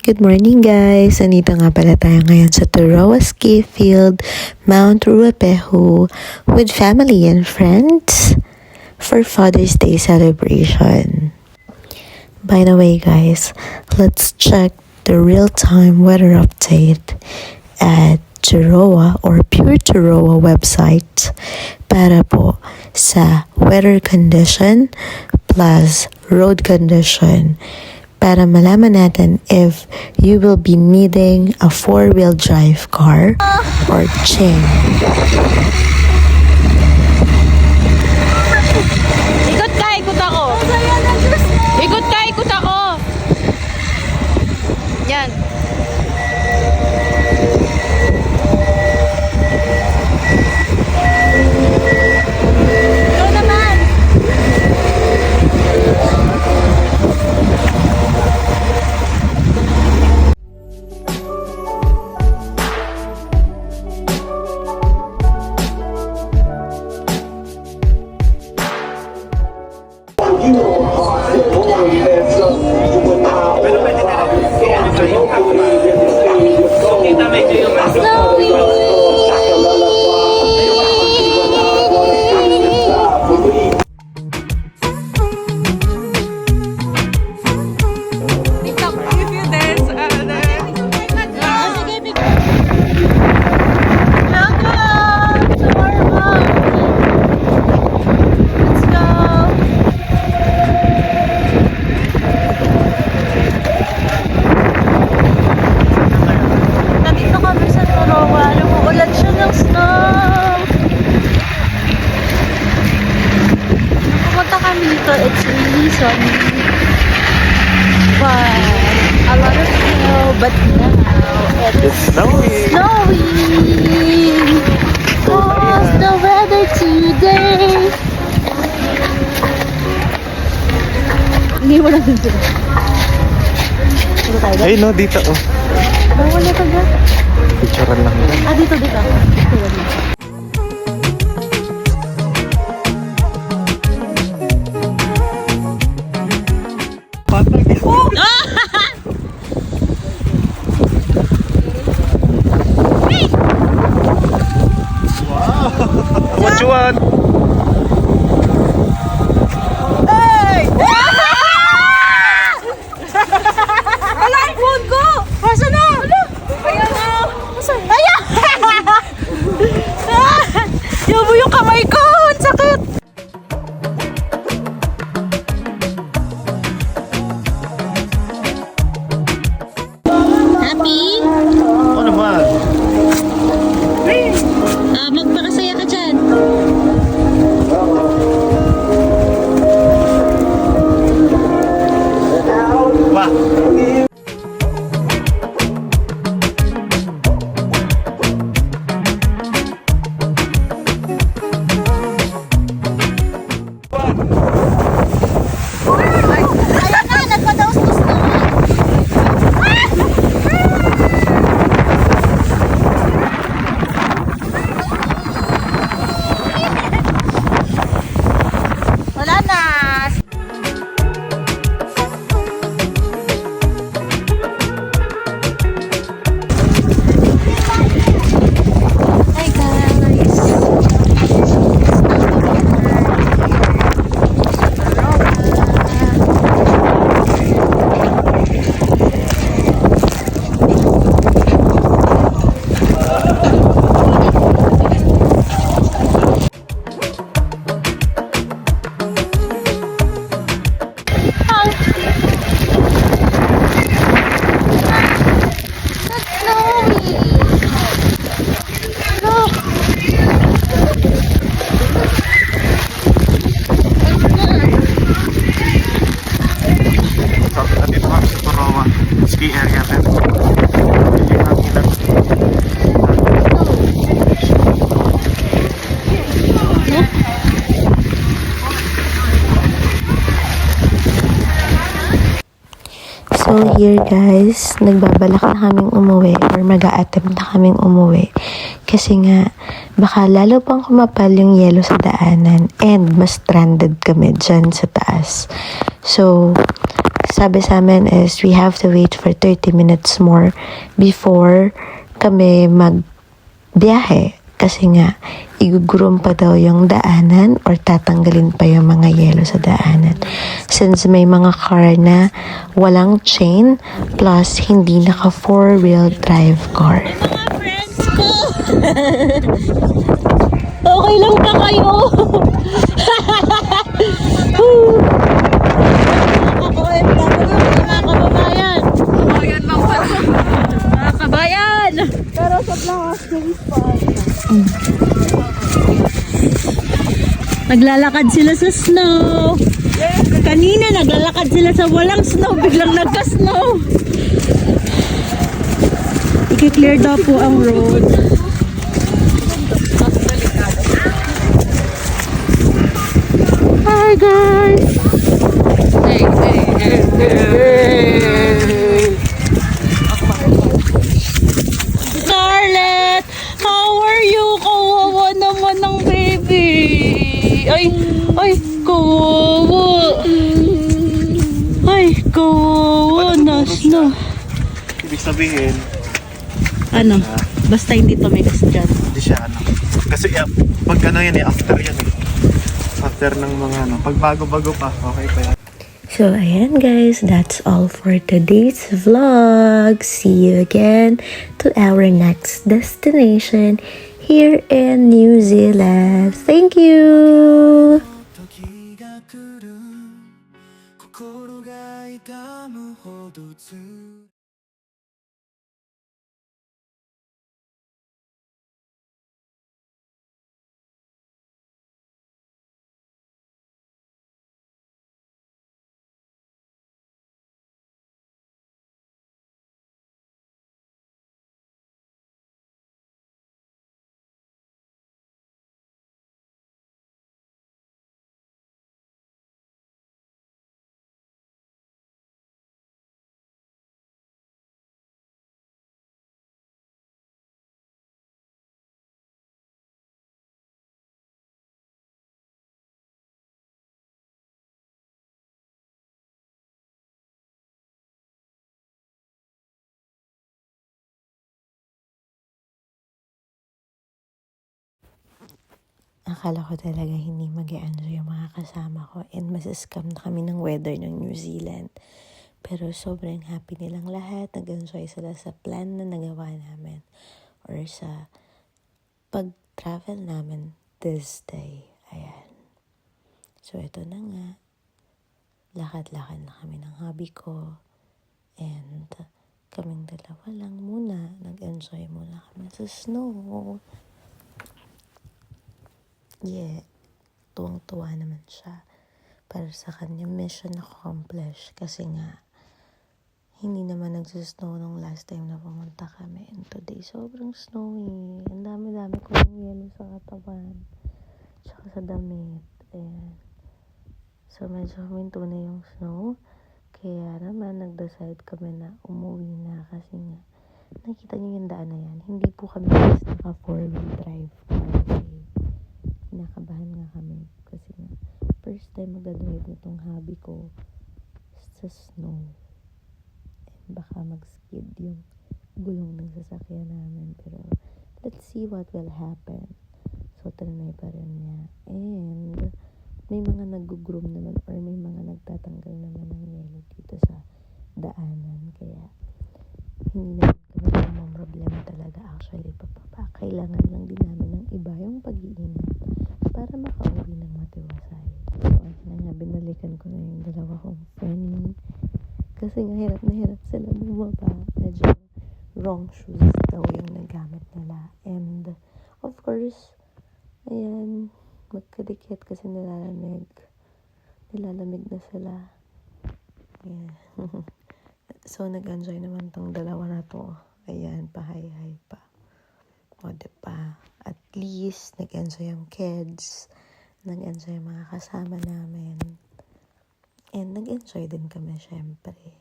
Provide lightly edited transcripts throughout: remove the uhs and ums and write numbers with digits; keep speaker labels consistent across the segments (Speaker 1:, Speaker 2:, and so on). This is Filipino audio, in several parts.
Speaker 1: Good morning guys! Nandito nga pala tayo ngayon sa Toroa Ski Field, Mount Ruapehu with family and friends for Father's Day celebration. By the way guys, let's check the real-time weather update at Toroa or Pure Toroa website para po sa weather condition plus road condition para malaman natin if you will be needing a four-wheel drive car or chain.
Speaker 2: Ikot ka, ikot ako. Ikot ka, ikot ako. Yan. Ikaw naman. It's really sunny, but a lot of snow. But now it's
Speaker 3: snowing.
Speaker 2: How's the weather today? Hindi mo lang dito. Dito tayo.
Speaker 3: Ay no, dito oh.
Speaker 2: Bawal na taga.
Speaker 3: Picturean lang.
Speaker 2: Dito.
Speaker 3: What you want?
Speaker 2: Wala ang phone ko! Masa na? Ayan na! Ayan! Yabo yung kamay ko! Ang sakit! Happy?
Speaker 3: Ano naman?
Speaker 2: Magpakasaya ka dyan.
Speaker 3: Wah! Nandito kami sa Toroa ski area natin.
Speaker 1: So here guys, nagbabalak na kaming umuwi or mag-a-attempt na kaming umuwi. Kasi nga, baka lalo pang kumapal yung yelo sa daanan and mas stranded kami dyan sa taas. So, sabi sa amin is we have to wait for 30 minutes more before kami magbiyahe. Kasi nga, igugurum pa daw yung daanan or tatanggalin pa yung mga yelo sa daanan. Since may mga car na walang chain plus hindi naka 4-wheel drive car.
Speaker 2: Mga friends ko! Okay lang ba kayo? Ako eh, mga kababayan. Kababayan lang pala. Mga kabayan! Pero sobrang asking spot. Naglalakad sila sa snow. Kanina naglalakad sila sa walang snow. Biglang nagka-snow. I-clear daw po ang road. Hi guys! Scarlett! How are you? Kawawa naman ng baby. Ay, kawawa. Ay, kawawa na snow.
Speaker 3: Ibig sabihin,
Speaker 2: Ano? Basta hindi tumigas dyan.
Speaker 3: hindi siya ano. Kasi pag ano yan after yan After ng mga pag bago-bago pa, okay pa yan.
Speaker 1: So, ayan guys, that's all for today's vlog. See you again to our next destination here in New Zealand. Thank you!
Speaker 4: 時が来る心が痛むほどずっと
Speaker 1: Akala ko talaga hindi mag-e-enjoy yung mga kasama ko and masascam na kami ng weather ng New Zealand. Pero sobrang happy nilang lahat. Nag-enjoy sila sa plan na nagawa namin or sa pag-travel namin this day. Ayan. So, ito na nga. Lakad-lakad na kami ng hubby ko. And kaming dalawa lang muna. Nag-enjoy muna kami sa snow. Yeah, tuwang-tuwa naman siya para sa kanya mission accomplished kasi nga hindi naman nagsisnow nung last time na pumunta kami and today sobrang snowy. Ang dami-dami ko ng yelo sa katawan tsaka sa damit. Ayan. So medyo huminto na yung snow kaya naman nag-decide kami na umuwi na kasi nga nakita niyo yung daan na yan. Hindi po kami mas naka 4-wheel drive car. Nakabahan nga kami kasi nga first time mag-drive nitong hobby ko sa snow and baka mag-skid yung gulong ng sasakyan namin pero let's see what will happen. So trinay pa rin niya and may mga nag-groom naman or may mga nagtatanggal naman ng yelo dito sa daanan kaya hindi naman kami namang problema talaga actually papapa. Kailangan lang din namin ng iba yung pag-iingat para makauwi ng matiwasay. So, na nga, binalikan ko na yung dalawa kong friend. Kasi nga, hirap na hirap sila bumaba. Medyo wrong shoes daw yung nagamit nila. And, of course, ayan, magkadikit kasi nilalamig. Nilalamig na sila. Ayan. So, nag-enjoy naman tong dalawa na to. Ayan, pahay-hay pa. O, diba? At least, nag-enjoy yung kids. Nag-enjoy yung mga kasama namin. And nag-enjoy din kami, syempre.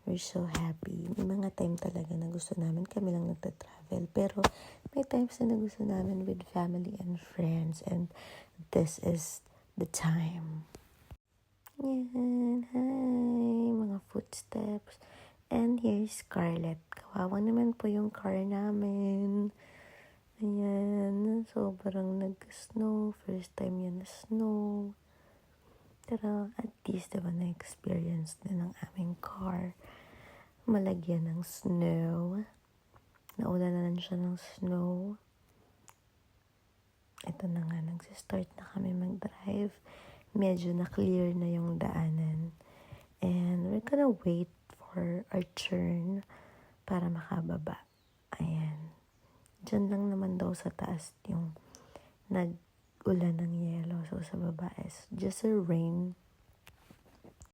Speaker 1: We're so happy. May mga time talaga na gusto namin kami lang nagta-travel. Pero, may times na gusto namin with family and friends. And this is the time. Yan. Hi. Mga footsteps. And here's Scarlett. Kawawa naman po yung car namin. Ayan. Sobrang nag-snow. First time yan na snow. Pero at least diba na-experience din ng aming car. Malagyan ng snow. Naulanan siya ng snow. Ito na nga, nagsistart na kami mag-drive. Medyo na-clear na yung daanan. And we're gonna wait for our turn para makababa. Ayan. Diyan lang naman daw sa taas yung nag-ulan ng yelo. So sa baba is just a rain.